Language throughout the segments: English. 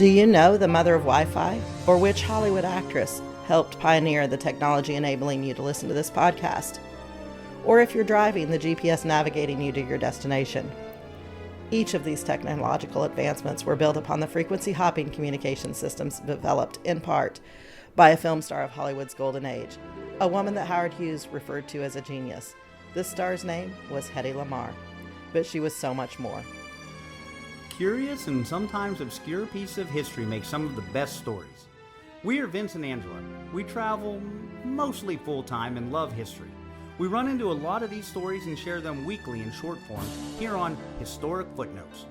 Do you know the mother of Wi-Fi? Or which Hollywood actress helped pioneer the technology enabling you to listen to this podcast? Or if you're driving, the GPS navigating you to your destination? Each of these technological advancements were built upon the frequency hopping communication systems developed in part by a film star of Hollywood's golden age, a woman that Howard Hughes referred to as a genius. This star's name was Hedy Lamarr, but she was so much more. Curious and sometimes obscure pieces of history make some of the best stories. We are Vince and Angela. We travel mostly full-time and love history. We run into a lot of these stories and share them weekly in short form here on Historic Footnotes.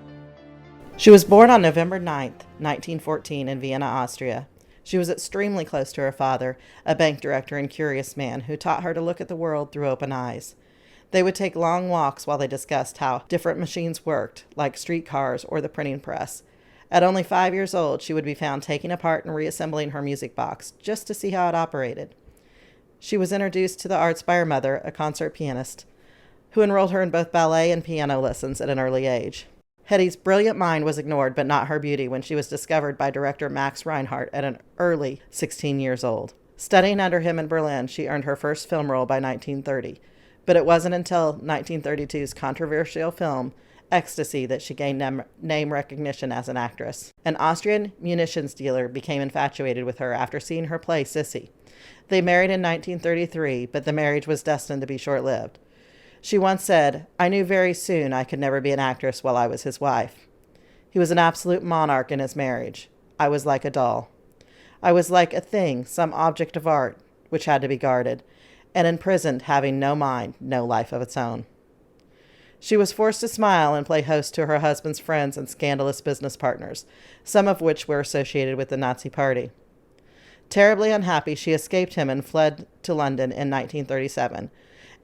She was born on November 9th, 1914 in Vienna, Austria. She was extremely close to her father, a bank director and curious man who taught her to look at the world through open eyes. They would take long walks while they discussed how different machines worked, like streetcars or the printing press. At only 5 years old, she would be found taking apart and reassembling her music box just to see how it operated. She was introduced to the arts by her mother, a concert pianist, who enrolled her in both ballet and piano lessons at an early age. Hedy's brilliant mind was ignored, but not her beauty, when she was discovered by director Max Reinhardt at an early 16 years old. Studying under him in Berlin, she earned her first film role by 1930. But it wasn't until 1932's controversial film, Ecstasy, that she gained name recognition as an actress. An Austrian munitions dealer became infatuated with her after seeing her play Sissy. They married in 1933, but the marriage was destined to be short-lived. She once said, "I knew very soon I could never be an actress while I was his wife. He was an absolute monarch in his marriage. I was like a doll. I was like a thing, some object of art, which had to be guarded, and imprisoned, having no mind, no life of its own." She was forced to smile and play host to her husband's friends and scandalous business partners, some of which were associated with the Nazi Party. Terribly unhappy, she escaped him and fled to London in 1937,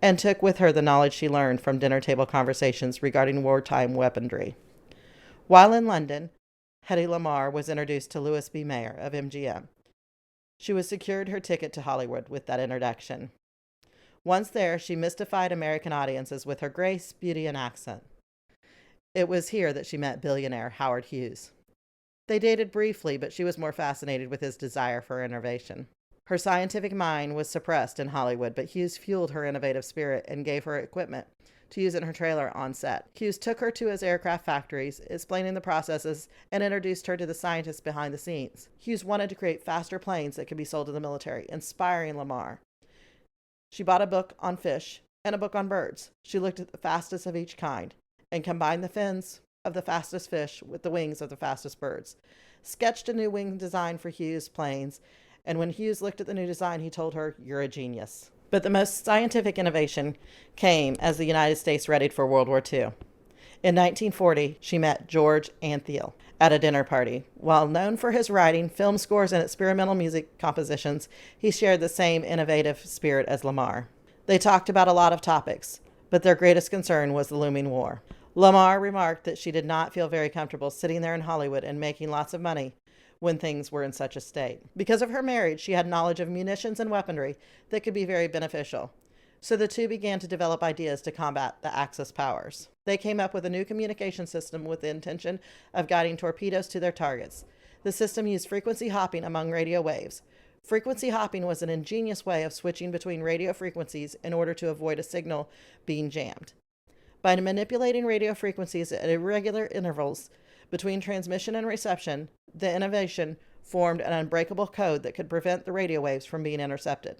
and took with her the knowledge she learned from dinner table conversations regarding wartime weaponry. While in London, Hedy Lamarr was introduced to Louis B. Mayer of MGM. She was secured her ticket to Hollywood with that introduction. Once there, she mystified American audiences with her grace, beauty, and accent. It was here that she met billionaire Howard Hughes. They dated briefly, but she was more fascinated with his desire for innovation. Her scientific mind was suppressed in Hollywood, but Hughes fueled her innovative spirit and gave her equipment to use in her trailer on set. Hughes took her to his aircraft factories, explaining the processes, and introduced her to the scientists behind the scenes. Hughes wanted to create faster planes that could be sold to the military, inspiring Lamarr. She bought a book on fish and a book on birds. She looked at the fastest of each kind and combined the fins of the fastest fish with the wings of the fastest birds, sketched a new wing design for Hughes' planes, and when Hughes looked at the new design, he told her, "You're a genius." But the most scientific innovation came as the United States readied for World War II. In 1940, she met George Antheil at a dinner party. While known for his writing, film scores, and experimental music compositions, he shared the same innovative spirit as Lamarr. They talked about a lot of topics, but their greatest concern was the looming war. Lamarr remarked that she did not feel very comfortable sitting there in Hollywood and making lots of money when things were in such a state. Because of her marriage, she had knowledge of munitions and weaponry that could be very beneficial. So the two began to develop ideas to combat the Axis powers. They came up with a new communication system with the intention of guiding torpedoes to their targets. The system used frequency hopping among radio waves. Frequency hopping was an ingenious way of switching between radio frequencies in order to avoid a signal being jammed. By manipulating radio frequencies at irregular intervals between transmission and reception, the innovation formed an unbreakable code that could prevent the radio waves from being intercepted.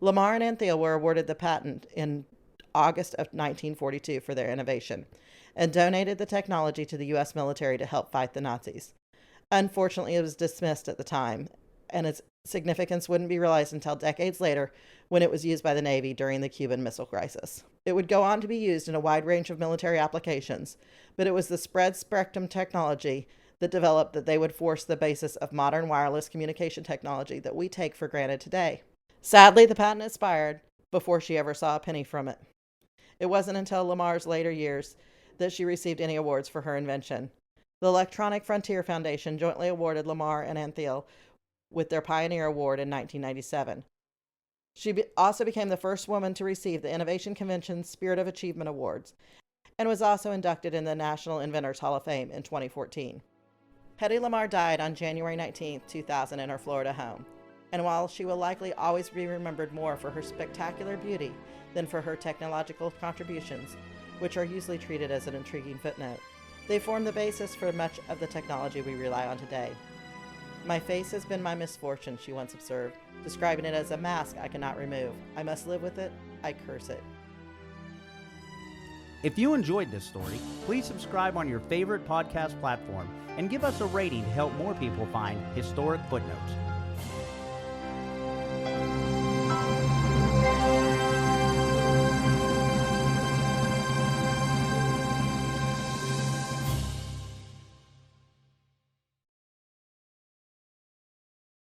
Lamarr and Antheil were awarded the patent in August of 1942 for their innovation, and donated the technology to the U.S. military to help fight the Nazis. Unfortunately, it was dismissed at the time, and its significance wouldn't be realized until decades later, when it was used by the Navy during the Cuban Missile Crisis. It would go on to be used in a wide range of military applications, but it was the spread spectrum technology that developed that they would force the basis of modern wireless communication technology that we take for granted today. Sadly, the patent expired before she ever saw a penny from it. It wasn't until Lamarr's later years that she received any awards for her invention. The Electronic Frontier Foundation jointly awarded Lamarr and Antheil with their Pioneer Award in 1997. She also became the first woman to receive the Innovation Convention's Spirit of Achievement Awards, and was also inducted in the National Inventors Hall of Fame in 2014. Hetty Lamarr died on January 19, 2000 in her Florida home. And while she will likely always be remembered more for her spectacular beauty than for her technological contributions, which are usually treated as an intriguing footnote, they form the basis for much of the technology we rely on today. "My face has been my misfortune," she once observed, describing it as a mask I cannot remove. I must live with it. I curse it. If you enjoyed this story, please subscribe on your favorite podcast platform and give us a rating to help more people find historic footnotes.